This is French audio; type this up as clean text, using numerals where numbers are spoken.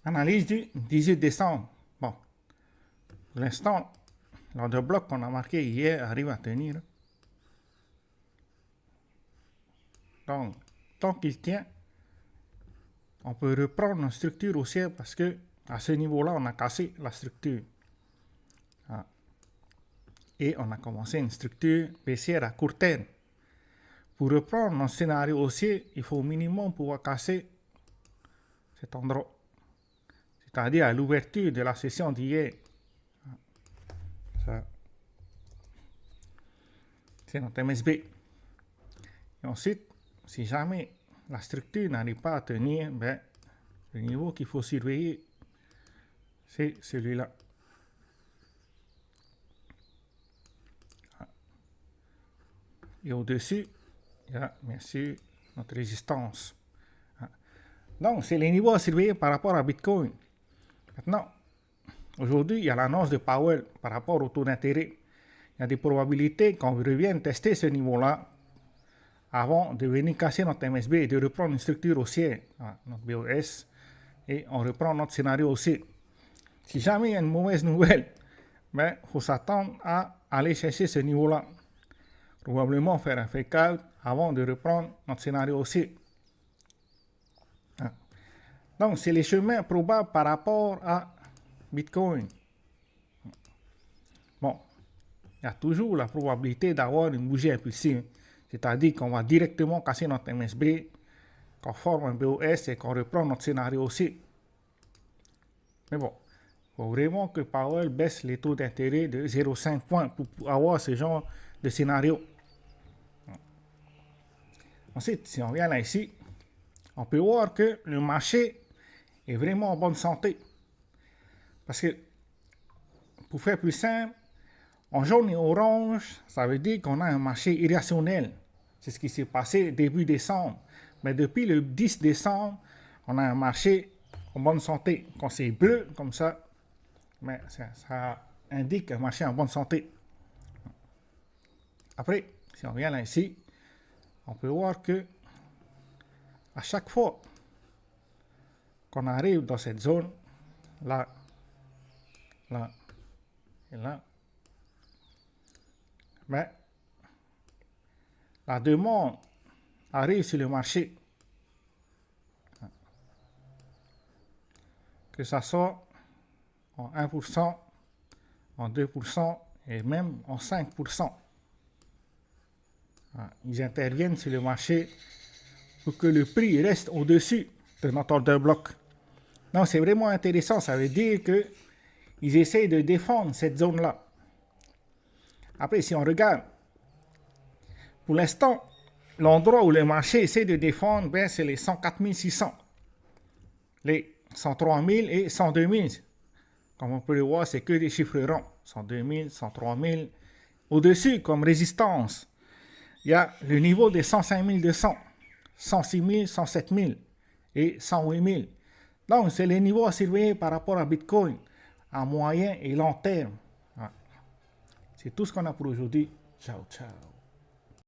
Analyse du 18 décembre. Bon, pour l'instant, l'ordre de bloc qu'on a marqué hier arrive à tenir. Donc, tant qu'il tient, on peut reprendre une structure haussière parce que à ce niveau-là, on a cassé la structure. Et on a commencé une structure baissière à court terme. Pour reprendre un scénario haussier, il faut au minimum pouvoir casser cet endroit. C'est-à-dire à l'ouverture de la session d'hier. Ça, c'est notre MSB. Et ensuite, si jamais la structure n'arrive pas à tenir, ben, le niveau qu'il faut surveiller, c'est celui-là. Et au-dessus, il y a bien sûr notre résistance. Donc, c'est les niveaux à surveiller par rapport à Bitcoin. Maintenant, aujourd'hui, il y a l'annonce de Powell par rapport au taux d'intérêt. Il y a des probabilités qu'on revienne tester ce niveau-là avant de venir casser notre MSB et de reprendre une structure haussière, notre BOS, et on reprend notre scénario haussier. Si jamais il y a une mauvaise nouvelle, ben, faut s'attendre à aller chercher ce niveau-là. Probablement faire un fake out avant de reprendre notre scénario haussier. Donc, c'est les chemins probables par rapport à Bitcoin. Bon, il y a toujours la probabilité d'avoir une bougie impulsive. C'est-à-dire qu'on va directement casser notre MSB, qu'on forme un BOS et qu'on reprend notre scénario haussier. Mais bon, il faut vraiment que Powell baisse les taux d'intérêt de 0,5 points pour avoir ce genre de scénario. Ensuite, si on vient là ici, on peut voir que le marché est vraiment en bonne santé. Parce que, pour faire plus simple, en jaune et orange, ça veut dire qu'on a un marché irrationnel. C'est ce qui s'est passé début décembre. Mais depuis le 10 décembre, on a un marché en bonne santé. Quand c'est bleu, comme ça, mais ça indique un marché en bonne santé. Après, si on vient là ici, on peut voir que à chaque fois qu'on arrive dans cette zone, là, là et là, ben, la demande arrive sur le marché. Que ça soit en 1%, en 2% et même en 5%. Ils interviennent sur le marché pour que le prix reste au-dessus de notre order bloc. Donc c'est vraiment intéressant, ça veut dire qu'ils essayent de défendre cette zone-là. Après, si on regarde, pour l'instant, l'endroit où le marché essaie de défendre, ben, c'est les 104 600, les 103 000 et 102 000. Comme on peut le voir, c'est que des chiffres ronds. 102 000, 103 000. Au-dessus, comme résistance, il y a le niveau de 105 200, 106 000, 107 000 et 108 000. Donc, c'est les niveaux à surveiller par rapport à Bitcoin à moyen et long terme. C'est tout ce qu'on a pour aujourd'hui. Ciao, ciao.